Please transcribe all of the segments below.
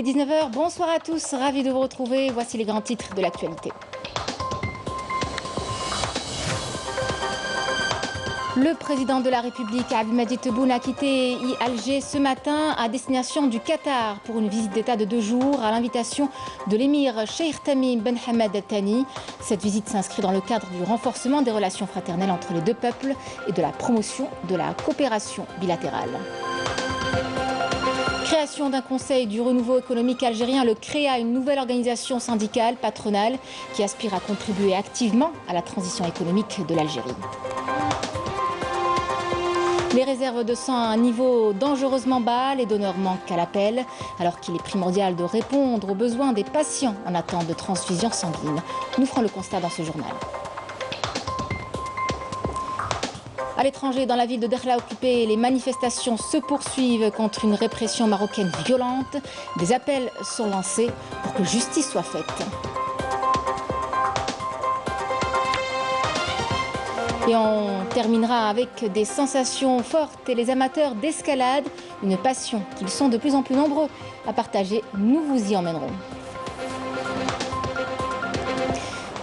est 19 h, bonsoir à tous, ravi de vous retrouver. Voici les grands titres de l'actualité. Le président de la République, Abdelmadjid Tebboune, a quitté Alger ce matin à destination du Qatar pour une visite d'État de 2 jours à l'invitation de l'émir Cheikh Tamim Ben Hamad Al Thani. Cette visite s'inscrit dans le cadre du renforcement des relations fraternelles entre les deux peuples et de la promotion de la coopération bilatérale. Création d'un conseil du renouveau économique algérien, le CREA, une nouvelle organisation syndicale patronale qui aspire à contribuer activement à la transition économique de l'Algérie. Les réserves de sang à un niveau dangereusement bas, les donneurs manquent à l'appel, alors qu'il est primordial de répondre aux besoins des patients en attente de transfusion sanguine. Nous ferons le constat dans ce journal. À l'étranger, dans la ville de Dakhla occupée, les manifestations se poursuivent contre une répression marocaine violente. Des appels sont lancés pour que justice soit faite. Et on terminera avec des sensations fortes et les amateurs d'escalade, une passion qu'ils sont de plus en plus nombreux à partager. Nous vous y emmènerons.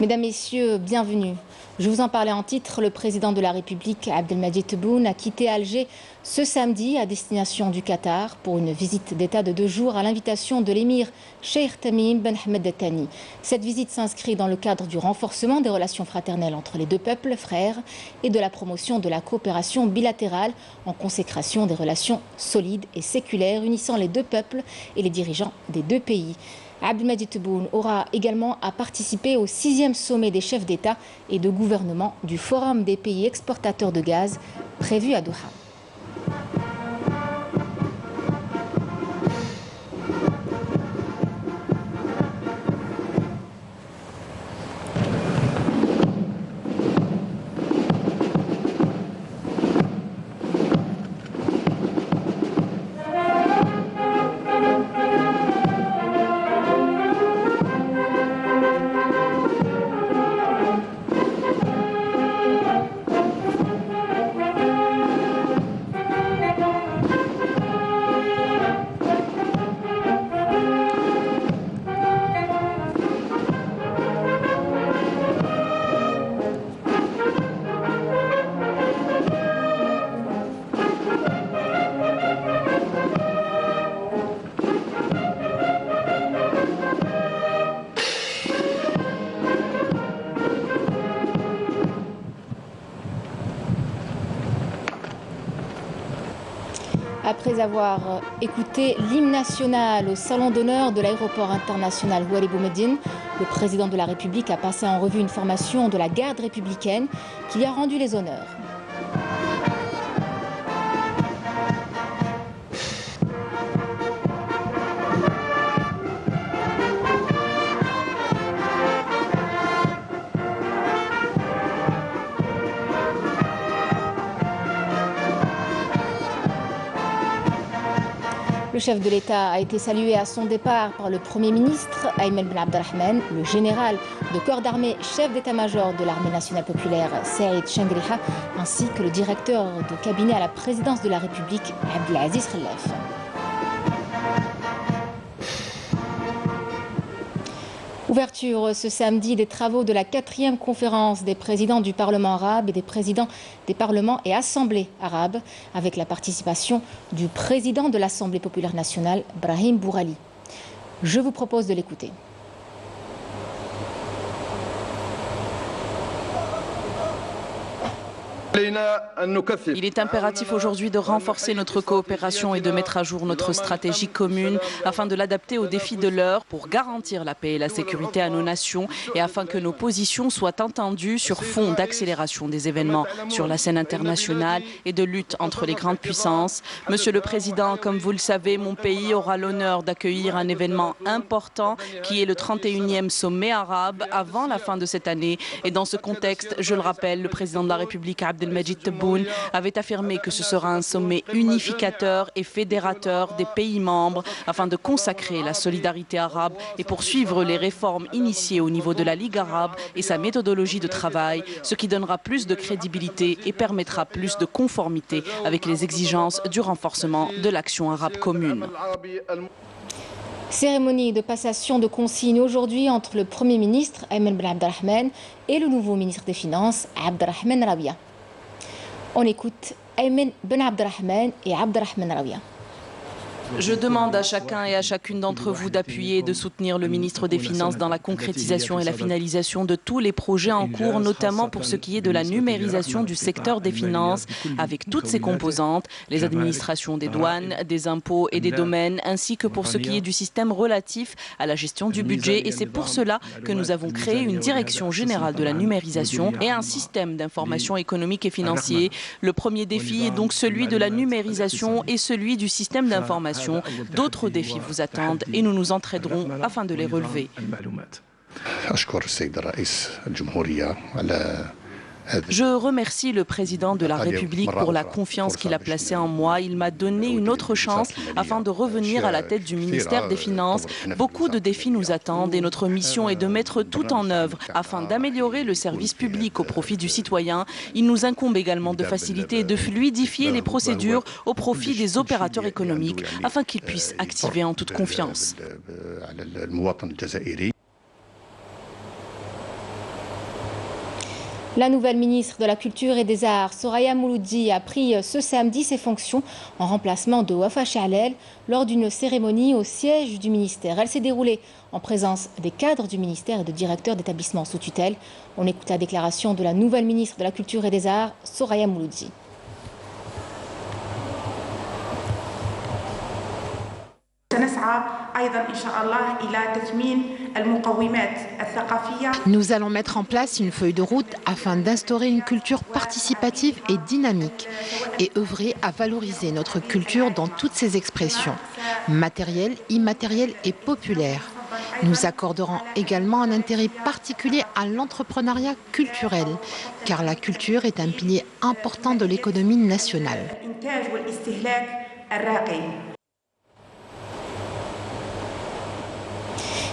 Mesdames, Messieurs, bienvenue. Je vous en parlais en titre, le président de la République, Abdelmadjid Tebboune, a quitté Alger ce samedi à destination du Qatar pour une visite d'État de 2 jours à l'invitation de l'émir Cheikh Tamim Ben Hamad Al Thani. Cette visite s'inscrit dans le cadre du renforcement des relations fraternelles entre les deux peuples frères et de la promotion de la coopération bilatérale en consécration des relations solides et séculaires unissant les deux peuples et les dirigeants des deux pays. Abdelmadjid Tebboune aura également à participer au 6e sommet des chefs d'État et de gouvernement du Forum des pays exportateurs de gaz prévu à Doha. Après avoir écouté l'hymne national au salon d'honneur de l'aéroport international Oualy Boumediene, le président de la République a passé en revue une formation de la garde républicaine qui lui a rendu les honneurs. Le chef de l'État a été salué à son départ par le Premier ministre Ayman Ben Abdelrahman, le général de corps d'armée, chef d'état-major de l'armée nationale populaire Saïd Changriha, ainsi que le directeur de cabinet à la présidence de la République Abdelaziz Khelaf. Ouverture ce samedi des travaux de la 4e conférence des présidents du Parlement arabe et des présidents des parlements et assemblées arabes, avec la participation du président de l'Assemblée populaire nationale, Brahim Bourali. Je vous propose de l'écouter. Il est impératif aujourd'hui de renforcer notre coopération et de mettre à jour notre stratégie commune afin de l'adapter aux défis de l'heure pour garantir la paix et la sécurité à nos nations et afin que nos positions soient entendues sur fond d'accélération des événements sur la scène internationale et de lutte entre les grandes puissances. Monsieur le Président, comme vous le savez, mon pays aura l'honneur d'accueillir un événement important qui est le 31e sommet arabe avant la fin de cette année. Et dans ce contexte, je le rappelle, le président de la République, Abdelmadjid Tebboune, avait affirmé que ce sera un sommet unificateur et fédérateur des pays membres afin de consacrer la solidarité arabe et poursuivre les réformes initiées au niveau de la Ligue arabe et sa méthodologie de travail, ce qui donnera plus de crédibilité et permettra plus de conformité avec les exigences du renforcement de l'action arabe commune. Cérémonie de passation de consignes aujourd'hui entre le Premier ministre Ayman Ben Abdelrahman et le nouveau ministre des Finances Abdelrahman Rabia. On écoute Ayman Ben Abdelrahman et Abdelrahman Rabia. Je demande à chacun et à chacune d'entre vous d'appuyer et de soutenir le ministre des Finances dans la concrétisation et la finalisation de tous les projets en cours, notamment pour ce qui est de la numérisation du secteur des finances, avec toutes ses composantes, les administrations des douanes, des impôts et des domaines, ainsi que pour ce qui est du système relatif à la gestion du budget. Et c'est pour cela que nous avons créé une direction générale de la numérisation et un système d'information économique et financier. Le premier défi est donc celui de la numérisation et celui du système d'information. D'autres défis vous attendent et nous nous entraiderons afin de les relever. Je remercie le président de la République pour la confiance qu'il a placée en moi. Il m'a donné une autre chance afin de revenir à la tête du ministère des Finances. Beaucoup de défis nous attendent et notre mission est de mettre tout en œuvre afin d'améliorer le service public au profit du citoyen. Il nous incombe également de faciliter et de fluidifier les procédures au profit des opérateurs économiques afin qu'ils puissent activer en toute confiance. La nouvelle ministre de la Culture et des Arts, Soraya Mouloudi, a pris ce samedi ses fonctions en remplacement de Wafa Chalel lors d'une cérémonie au siège du ministère. Elle s'est déroulée en présence des cadres du ministère et de directeurs d'établissements sous tutelle. On écoute la déclaration de la nouvelle ministre de la Culture et des Arts, Soraya Mouloudi. Nous allons mettre en place une feuille de route afin d'instaurer une culture participative et dynamique et œuvrer à valoriser notre culture dans toutes ses expressions, matérielles, immatérielles et populaires. Nous accorderons également un intérêt particulier à l'entrepreneuriat culturel, car la culture est un pilier important de l'économie nationale.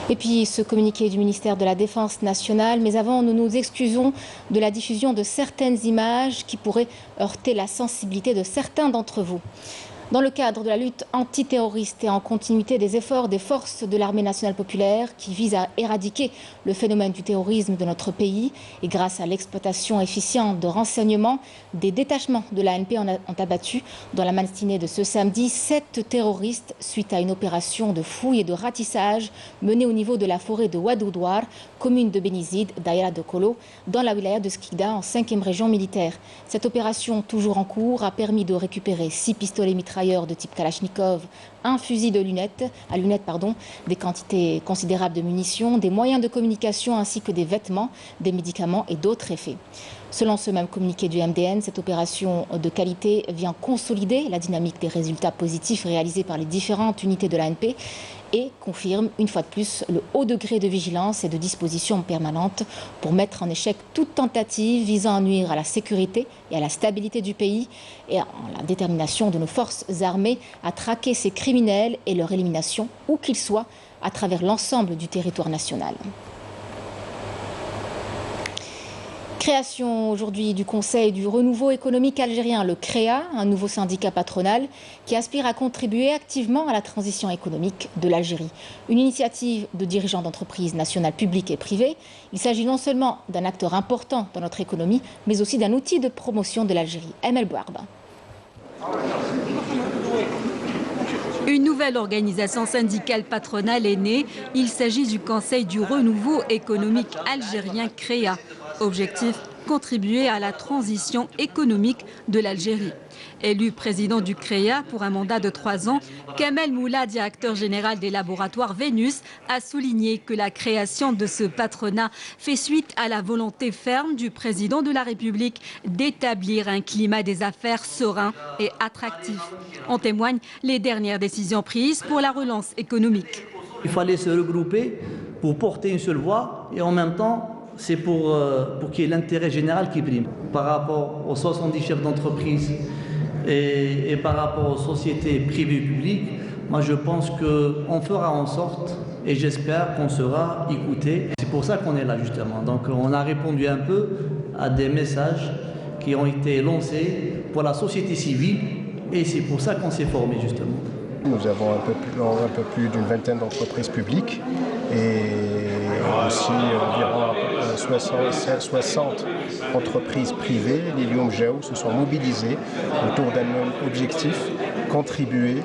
Et puis ce communiqué du ministère de la Défense nationale. Mais avant, nous nous excusons de la diffusion de certaines images qui pourraient heurter la sensibilité de certains d'entre vous. Dans le cadre de la lutte antiterroriste et en continuité des efforts des forces de l'armée nationale populaire qui visent à éradiquer le phénomène du terrorisme de notre pays et grâce à l'exploitation efficiente de renseignements, des détachements de l'ANP ont abattu dans la matinée de ce samedi 7 terroristes suite à une opération de fouille et de ratissage menée au niveau de la forêt de Ouadoudouar, commune de Benizid, Daïra de Kolo, dans la wilaya de Skikda en 5e région militaire. Cette opération, toujours en cours, a permis de récupérer 6 pistolets mitrailleurs de type Kalachnikov, un fusil de lunettes, des quantités considérables de munitions, des moyens de communication ainsi que des vêtements, des médicaments et d'autres effets. Selon ce même communiqué du MDN, cette opération de qualité vient consolider la dynamique des résultats positifs réalisés par les différentes unités de l'ANP et confirme une fois de plus le haut degré de vigilance et de disposition permanente pour mettre en échec toute tentative visant à nuire à la sécurité et à la stabilité du pays et en la détermination de nos forces armées à traquer ces criminels et leur élimination, où qu'ils soient, à travers l'ensemble du territoire national. Création aujourd'hui du Conseil du renouveau économique algérien, le CREA, un nouveau syndicat patronal qui aspire à contribuer activement à la transition économique de l'Algérie. Une initiative de dirigeants d'entreprises nationales publiques et privées. Il s'agit non seulement d'un acteur important dans notre économie, mais aussi d'un outil de promotion de l'Algérie. Emel Bouarba. Une nouvelle organisation syndicale patronale est née. Il s'agit du Conseil du renouveau économique algérien CREA. Objectif, contribuer à la transition économique de l'Algérie. Élu président du CREA pour un mandat de 3 ans, Kamel Moula, directeur général des laboratoires Vénus, a souligné que la création de ce patronat fait suite à la volonté ferme du président de la République d'établir un climat des affaires serein et attractif. En témoignent les dernières décisions prises pour la relance économique. Il fallait se regrouper pour porter une seule voix et en même temps, c'est pour qu'il y ait l'intérêt général qui prime. Par rapport aux 70 chefs d'entreprise et par rapport aux sociétés privées et publiques, moi je pense qu'on fera en sorte et j'espère qu'on sera écouté. C'est pour ça qu'on est là justement. Donc on a répondu un peu à des messages qui ont été lancés pour la société civile et c'est pour ça qu'on s'est formé justement. Nous avons un peu plus d'une vingtaine d'entreprises publiques et aussi environ 60 entreprises privées. Les Lyoum Jao se sont mobilisés autour d'un même objectif, contribuer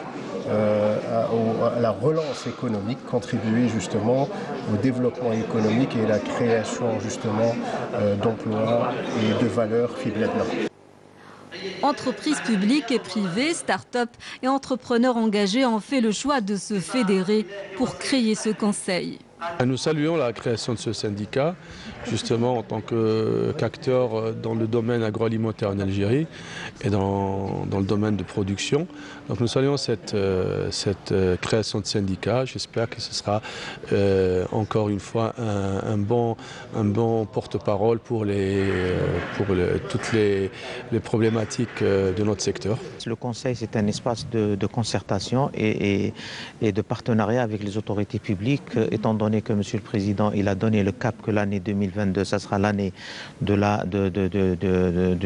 à la relance économique, contribuer justement au développement économique et à la création justement d'emplois et de valeurs Fibletna. Entreprises publiques et privées, start-up et entrepreneurs engagés ont fait le choix de se fédérer pour créer ce conseil. Nous saluons la création de ce syndicat, justement en tant qu'acteur dans le domaine agroalimentaire en Algérie et dans le domaine de production. Donc nous saluons cette création de syndicat. J'espère que ce sera encore une fois un bon porte-parole pour toutes les problématiques de notre secteur. Le Conseil, c'est un espace de concertation et de partenariat avec les autorités publiques, étant donné que M. le Président il a donné le cap que l'année 2022, ça sera l'année de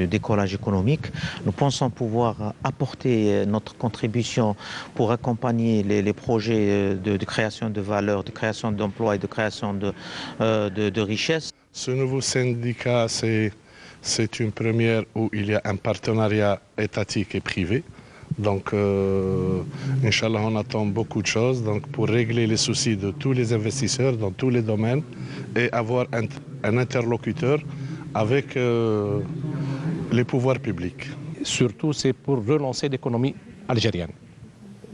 décollage économique. Nous pensons pouvoir apporter notre contribution pour accompagner les projets de création de valeur, de création d'emplois et de création de richesses. Ce nouveau syndicat, c'est une première où il y a un partenariat étatique et privé. Donc, Inch'Allah, on attend beaucoup de choses pour régler les soucis de tous les investisseurs dans tous les domaines et avoir un interlocuteur avec les pouvoirs publics. Surtout, c'est pour relancer l'économie algérienne.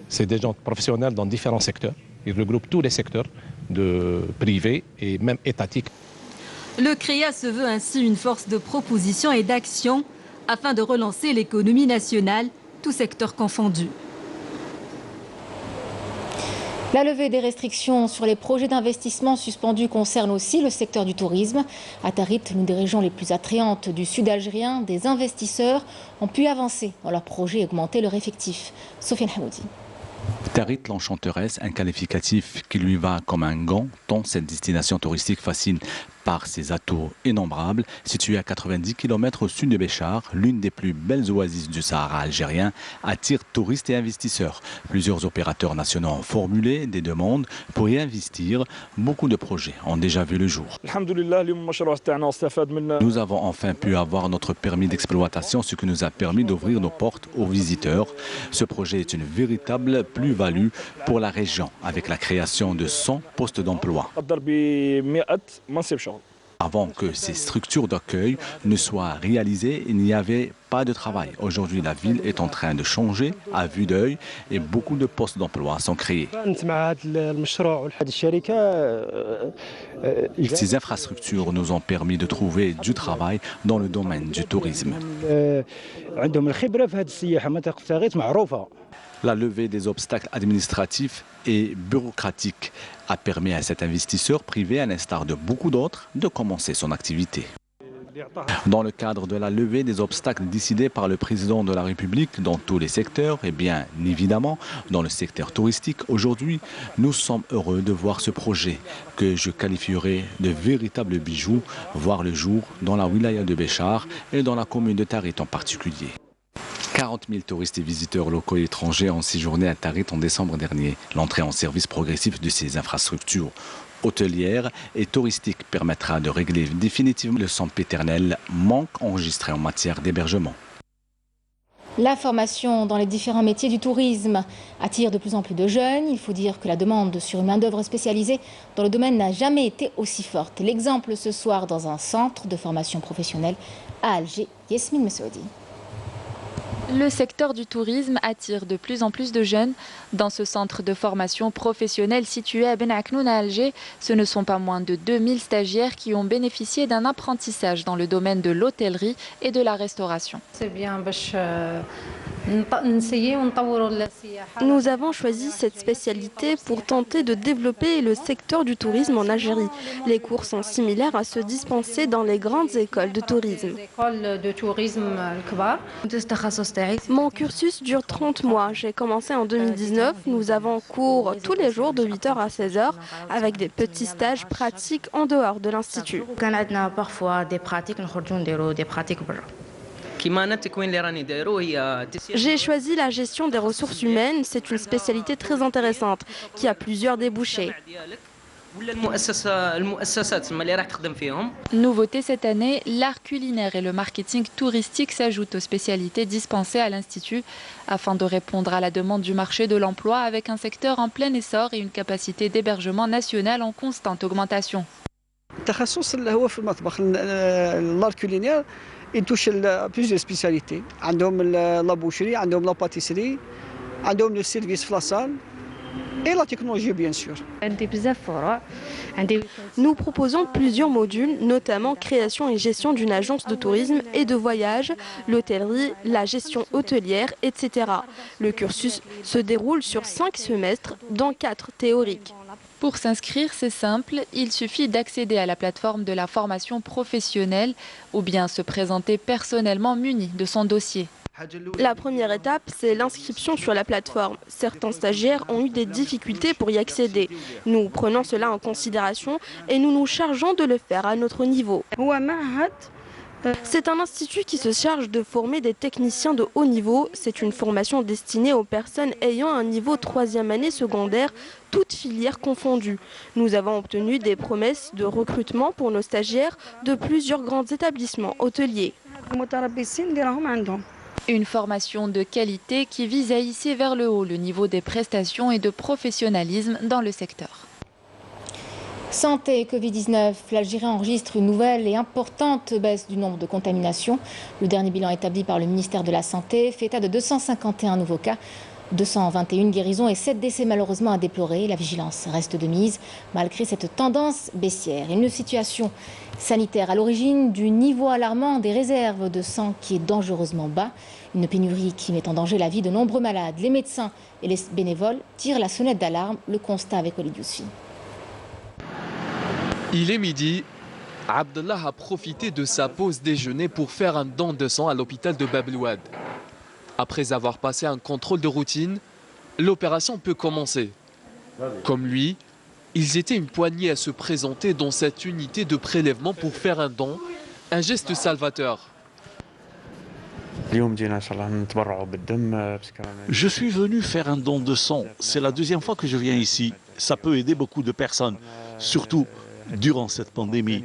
C'est des gens professionnels dans différents secteurs. Ils regroupent tous les secteurs privés et même étatiques. Le CREA se veut ainsi une force de proposition et d'action afin de relancer l'économie nationale, tous secteurs confondus. La levée des restrictions sur les projets d'investissement suspendus concerne aussi le secteur du tourisme. À Tarit, l'une des régions les plus attrayantes du sud algérien, des investisseurs ont pu avancer dans leurs projets et augmenter leur effectif. Sofiane Hamoudi. Tarit l'enchanteresse, un qualificatif qui lui va comme un gant, tant cette destination touristique fascine par ses atouts innombrables. Située à 90 km au sud de Béchar, l'une des plus belles oasis du Sahara algérien, attire touristes et investisseurs. Plusieurs opérateurs nationaux ont formulé des demandes pour y investir. Beaucoup de projets ont déjà vu le jour. Nous avons enfin pu avoir notre permis d'exploitation, ce qui nous a permis d'ouvrir nos portes aux visiteurs. Ce projet est une véritable plus-value pour la région, avec la création de 100 postes d'emploi. Avant que ces structures d'accueil ne soient réalisées, il n'y avait pas de travail. Aujourd'hui, la ville est en train de changer à vue d'œil et beaucoup de postes d'emploi sont créés. Ces infrastructures nous ont permis de trouver du travail dans le domaine du tourisme. La levée des obstacles administratifs et bureaucratiques a permis à cet investisseur privé, à l'instar de beaucoup d'autres, de commencer son activité. Dans le cadre de la levée des obstacles décidés par le président de la République dans tous les secteurs, et bien évidemment dans le secteur touristique, aujourd'hui, nous sommes heureux de voir ce projet que je qualifierais de véritable bijou voir le jour dans la wilaya de Béchar et dans la commune de Tarit en particulier. 40 000 touristes et visiteurs locaux et étrangers ont séjourné à Tarit en décembre dernier. L'entrée en service progressif de ces infrastructures hôtelières et touristiques permettra de régler définitivement le sempiternel manque enregistré en matière d'hébergement. La formation dans les différents métiers du tourisme attire de plus en plus de jeunes. Il faut dire que la demande sur une main-d'œuvre spécialisée dans le domaine n'a jamais été aussi forte. L'exemple ce soir dans un centre de formation professionnelle à Alger. Yasmine Messoudi. Le secteur du tourisme attire de plus en plus de jeunes. Dans ce centre de formation professionnelle situé à Ben Aknoun à Alger, ce ne sont pas moins de 2000 stagiaires qui ont bénéficié d'un apprentissage dans le domaine de l'hôtellerie et de la restauration. C'est bien, nous avons choisi cette spécialité pour tenter de développer le secteur du tourisme en Algérie. Les cours sont similaires à ceux dispensés dans les grandes écoles de tourisme. Mon cursus dure 30 mois. J'ai commencé en 2019. Nous avons cours tous les jours de 8h à 16h avec des petits stages pratiques en dehors de l'institut. Parfois des pratiques. J'ai choisi la gestion des ressources humaines, c'est une spécialité très intéressante qui a plusieurs débouchés. Nouveauté cette année, l'art culinaire et le marketing touristique s'ajoutent aux spécialités dispensées à l'Institut afin de répondre à la demande du marché de l'emploi avec un secteur en plein essor et une capacité d'hébergement nationale en constante augmentation. L'art culinaire, il touche plusieurs spécialités. La boucherie, la pâtisserie, le service flassal et la technologie bien sûr. Nous proposons plusieurs modules, notamment création et gestion d'une agence de tourisme et de voyage, l'hôtellerie, la gestion hôtelière, etc. Le cursus se déroule sur 5 semestres, dont 4 théoriques. Pour s'inscrire, c'est simple, il suffit d'accéder à la plateforme de la formation professionnelle ou bien se présenter personnellement muni de son dossier. La première étape, c'est l'inscription sur la plateforme. Certains stagiaires ont eu des difficultés pour y accéder. Nous prenons cela en considération et nous nous chargeons de le faire à notre niveau. C'est un institut qui se charge de former des techniciens de haut niveau. C'est une formation destinée aux personnes ayant un niveau 3e année secondaire, toutes filières confondues. Nous avons obtenu des promesses de recrutement pour nos stagiaires de plusieurs grands établissements hôteliers. Une formation de qualité qui vise à hisser vers le haut le niveau des prestations et de professionnalisme dans le secteur. Santé et Covid-19, l'Algérie enregistre une nouvelle et importante baisse du nombre de contaminations. Le dernier bilan établi par le ministère de la Santé fait état de 251 nouveaux cas, 221 guérisons et 7 décès malheureusement à déplorer. La vigilance reste de mise malgré cette tendance baissière. Une situation sanitaire à l'origine du niveau alarmant des réserves de sang qui est dangereusement bas. Une pénurie qui met en danger la vie de nombreux malades. Les médecins et les bénévoles tirent la sonnette d'alarme. Le constat avec Walid Yousfi. Il est midi. Abdallah a profité de sa pause déjeuner pour faire un don de sang à l'hôpital de Bab el-Oued. Après avoir passé un contrôle de routine, l'opération peut commencer. Comme lui, ils étaient une poignée à se présenter dans cette unité de prélèvement pour faire un don, un geste salvateur. Je suis venu faire un don de sang. C'est la deuxième fois que je viens ici. Ça peut aider beaucoup de personnes, surtout durant cette pandémie.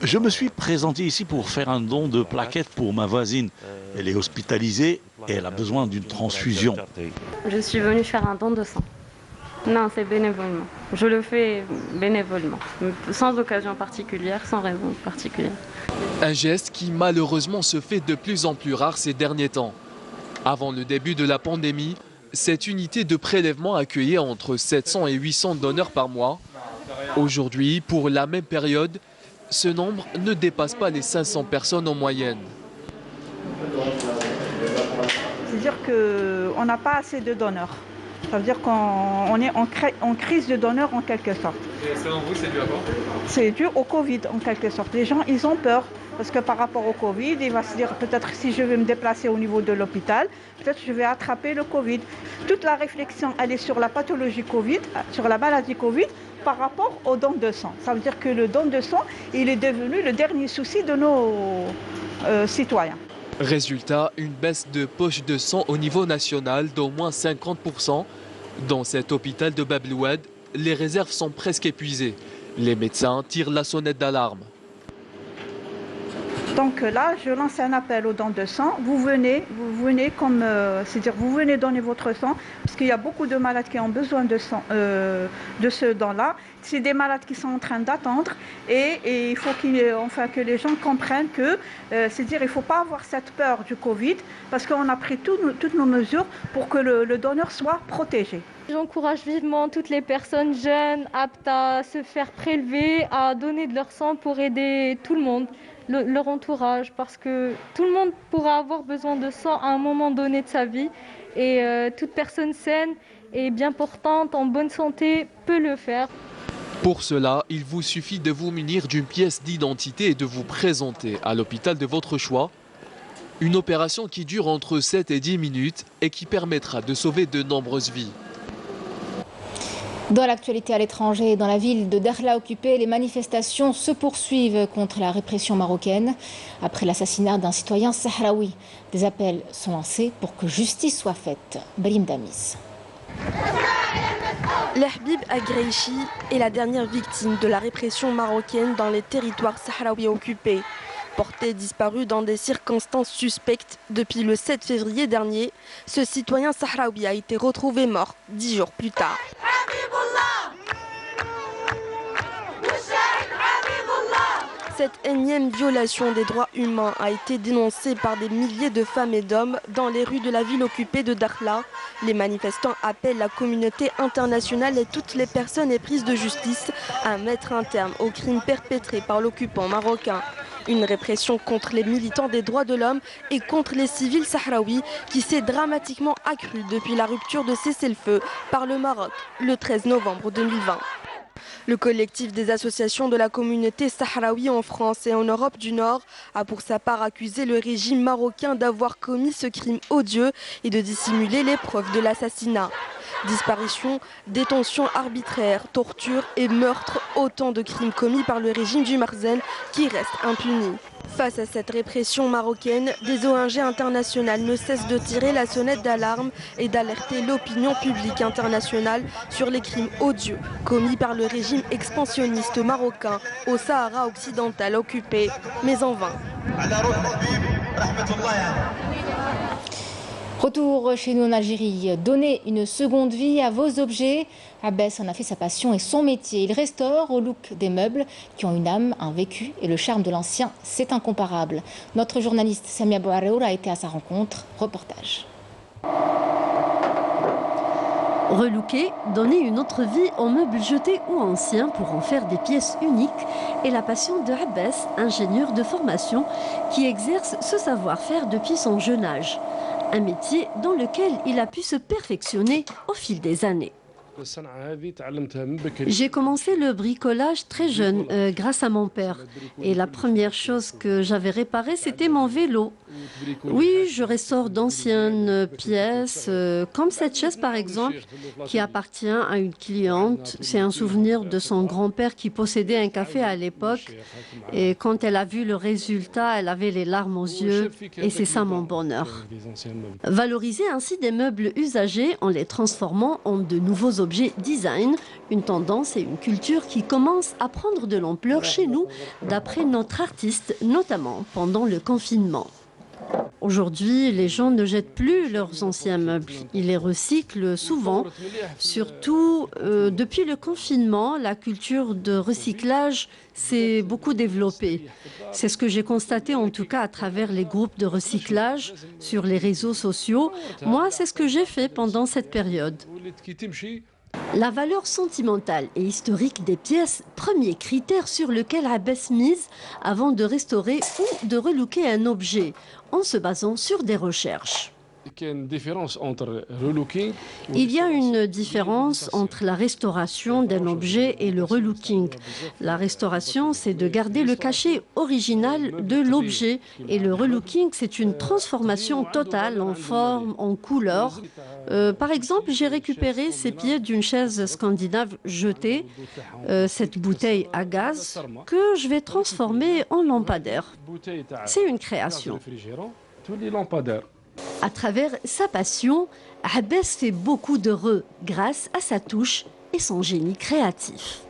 Je me suis présenté ici pour faire un don de plaquettes pour ma voisine. Elle est hospitalisée et elle a besoin d'une transfusion. Je suis venue faire un don de sang. Non, c'est bénévolement. Je le fais bénévolement, sans occasion particulière, sans raison particulière. Un geste qui malheureusement se fait de plus en plus rare ces derniers temps. Avant le début de la pandémie, cette unité de prélèvement accueillait entre 700 et 800 donneurs par mois. Aujourd'hui, pour la même période, ce nombre ne dépasse pas les 500 personnes en moyenne. C'est-à-dire qu'on n'a pas assez de donneurs. Ça veut dire qu'on est en crise de donneurs en quelque sorte. Et selon vous, c'est dû à quoi? C'est dû au Covid en quelque sorte. Les gens, ils ont peur. Parce que par rapport au Covid, il va se dire peut-être si je vais me déplacer au niveau de l'hôpital, peut-être je vais attraper le Covid. Toute la réflexion, elle est sur la pathologie Covid, sur la maladie Covid, par rapport au don de sang. Ça veut dire que le don de sang, il est devenu le dernier souci de nos citoyens. Résultat, une baisse de poche de sang au niveau national d'au moins 50%. Dans cet hôpital de Bab el-Oued, les réserves sont presque épuisées. Les médecins tirent la sonnette d'alarme. Donc là, je lance un appel aux dons de sang. Vous venez comme, c'est-à-dire vous venez donner votre sang, parce qu'il y a beaucoup de malades qui ont besoin de sang, de ce don-là. C'est des malades qui sont en train d'attendre et il faut que les gens comprennent que, c'est-à-dire il ne faut pas avoir cette peur du Covid, parce qu'on a pris toutes nos mesures pour que le donneur soit protégé. J'encourage vivement toutes les personnes jeunes, aptes à se faire prélever, à donner de leur sang pour aider tout le monde. Leur entourage, parce que tout le monde pourra avoir besoin de sang à un moment donné de sa vie et toute personne saine et bien portante, en bonne santé, peut le faire. Pour cela, il vous suffit de vous munir d'une pièce d'identité et de vous présenter à l'hôpital de votre choix. Une opération qui dure entre 7 et 10 minutes et qui permettra de sauver de nombreuses vies. Dans l'actualité à l'étranger, dans la ville de Dakhla occupée, les manifestations se poursuivent contre la répression marocaine. Après l'assassinat d'un citoyen sahraoui, des appels sont lancés pour que justice soit faite. Balim Damis. L'Habib Agreichi est la dernière victime de la répression marocaine dans les territoires sahraouis occupés. Porté disparu dans des circonstances suspectes depuis le 7 février dernier, ce citoyen sahraoui a été retrouvé mort 10 jours plus tard. Cette énième violation des droits humains a été dénoncée par des milliers de femmes et d'hommes dans les rues de la ville occupée de Dakhla. Les manifestants appellent la communauté internationale et toutes les personnes éprises de justice à mettre un terme aux crimes perpétrés par l'occupant marocain. Une répression contre les militants des droits de l'homme et contre les civils sahraouis qui s'est dramatiquement accrue depuis la rupture de cessez-le-feu par le Maroc le 13 novembre 2020. Le collectif des associations de la communauté sahraoui en France et en Europe du Nord a pour sa part accusé le régime marocain d'avoir commis ce crime odieux et de dissimuler les preuves de l'assassinat. Disparition, détention arbitraire, torture et meurtre, autant de crimes commis par le régime du Marzen qui restent impunis. Face à cette répression marocaine, des ONG internationales ne cessent de tirer la sonnette d'alarme et d'alerter l'opinion publique internationale sur les crimes odieux commis par le régime expansionniste marocain au Sahara occidental occupé, mais en vain. Retour chez nous en Algérie. Donnez une seconde vie à vos objets. Abbas en a fait sa passion et son métier. Il restaure au look des meubles qui ont une âme, un vécu et le charme de l'ancien. C'est incomparable. Notre journaliste Samia Bouareour a été à sa rencontre. Reportage. Relooker, donner une autre vie aux meubles jetés ou anciens pour en faire des pièces uniques est la passion de Abbas, ingénieur de formation qui exerce ce savoir-faire depuis son jeune âge. Un métier dans lequel il a pu se perfectionner au fil des années. J'ai commencé le bricolage très jeune grâce à mon père. Et la première chose que j'avais réparée, c'était mon vélo. Oui, je restaure d'anciennes pièces, comme cette chaise par exemple, qui appartient à une cliente. C'est un souvenir de son grand-père qui possédait un café à l'époque. Et quand elle a vu le résultat, elle avait les larmes aux yeux. Et c'est ça mon bonheur. Valoriser ainsi des meubles usagés en les transformant en de nouveaux objets design, une tendance et une culture qui commence à prendre de l'ampleur chez nous, d'après notre artiste, notamment pendant le confinement. Aujourd'hui, les gens ne jettent plus leurs anciens meubles. Ils les recyclent souvent. Surtout, depuis le confinement, la culture de recyclage s'est beaucoup développée. C'est ce que j'ai constaté en tout cas à travers les groupes de recyclage sur les réseaux sociaux. Moi, c'est ce que j'ai fait pendant cette période. La valeur sentimentale et historique des pièces, premier critère sur lequel Abbas mise avant de restaurer ou de relooker un objet, en se basant sur des recherches. Il y a une différence entre la restauration d'un objet et le relooking. La restauration, c'est de garder le cachet original de l'objet et le relooking, c'est une transformation totale en forme, en couleur. Par exemple, j'ai récupéré ces pieds d'une chaise scandinave jetée, cette bouteille à gaz, que je vais transformer en lampadaire. C'est une création. À travers sa passion, Abbas fait beaucoup d'heureux grâce à sa touche et son génie créatif.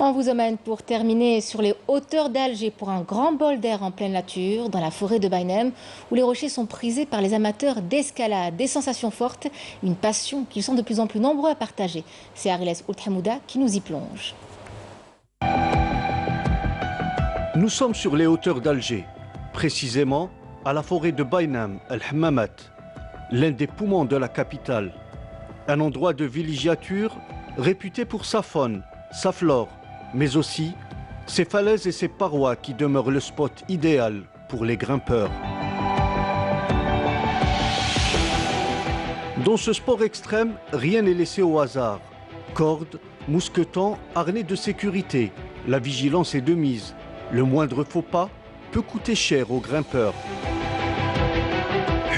On vous emmène pour terminer sur les hauteurs d'Alger pour un grand bol d'air en pleine nature, dans la forêt de Baïnem, où les rochers sont prisés par les amateurs d'escalade. Des sensations fortes, une passion qu'ils sont de plus en plus nombreux à partager. C'est Ariles Oulthamouda qui nous y plonge. Nous sommes sur les hauteurs d'Alger, précisément à la forêt de Baïnem, El-Hammamat, l'un des poumons de la capitale. Un endroit de villégiature réputé pour sa faune, sa flore, mais aussi ses falaises et ses parois qui demeurent le spot idéal pour les grimpeurs. Dans ce sport extrême, rien n'est laissé au hasard. Cordes, mousquetons, harnais de sécurité, la vigilance est de mise. Le moindre faux pas peut coûter cher aux grimpeurs.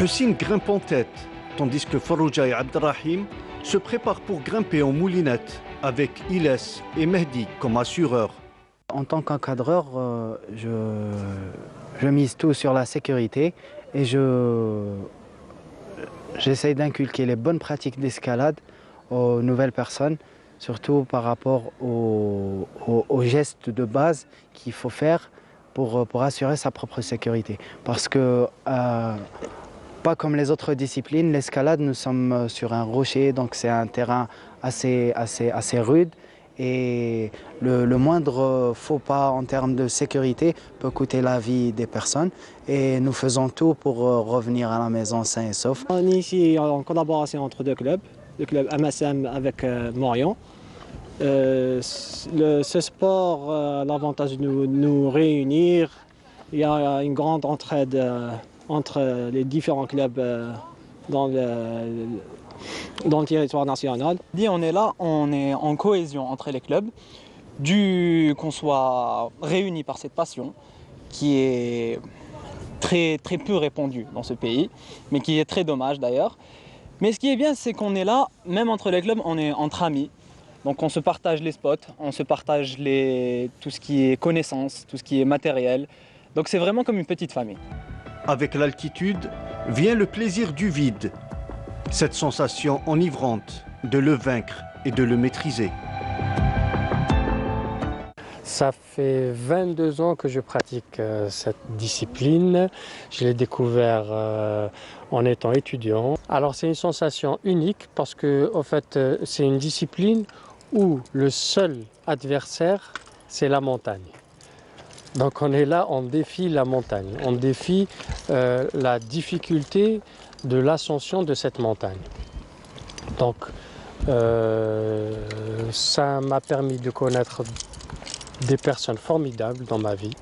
Hussein grimpe en tête, tandis que Farouja et Abdelrahim se préparent pour grimper en moulinette avec Iles et Mehdi comme assureurs. En tant qu'encadreur, je mise tout sur la sécurité et j'essaie d'inculquer les bonnes pratiques d'escalade aux nouvelles personnes, surtout par rapport aux gestes de base qu'il faut faire pour assurer sa propre sécurité. Parce que, pas comme les autres disciplines, l'escalade, nous sommes sur un rocher, donc c'est un terrain assez rude. Et le moindre faux pas en termes de sécurité peut coûter la vie des personnes. Et nous faisons tout pour revenir à la maison sain et sauf. On est ici en collaboration entre deux clubs, le club MSM avec Morion. Ce sport a l'avantage de nous réunir. Il y a une grande entraide entre les différents clubs dans le territoire national. On est là, on est en cohésion entre les clubs, qu'on soit réunis par cette passion qui est très peu répandue dans ce pays, mais qui est très dommage d'ailleurs. Mais ce qui est bien, c'est qu'on est là, même entre les clubs, on est entre amis. Donc on se partage les spots, on se partage tout ce qui est connaissances, tout ce qui est matériel. Donc c'est vraiment comme une petite famille. Avec l'altitude vient le plaisir du vide. Cette sensation enivrante de le vaincre et de le maîtriser. Ça fait 22 ans que je pratique cette discipline. Je l'ai découvert en étant étudiant. Alors c'est une sensation unique parce que en fait, c'est une discipline où le seul adversaire, c'est la montagne. Donc on est là, on défie la montagne, on défie la difficulté de l'ascension de cette montagne. Donc ça m'a permis de connaître des personnes formidables dans ma vie.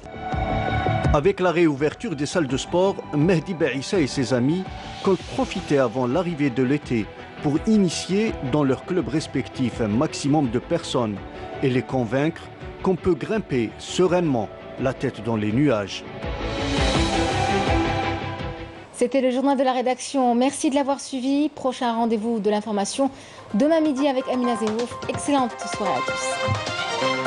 Avec la réouverture des salles de sport, Mehdi Baissa et ses amis comptent profiter avant l'arrivée de l'été pour initier dans leurs clubs respectifs un maximum de personnes et les convaincre qu'on peut grimper sereinement la tête dans les nuages. C'était le journal de la rédaction. Merci de l'avoir suivi. Prochain rendez-vous de l'information demain midi avec Amina Zehouf. Excellente soirée à tous.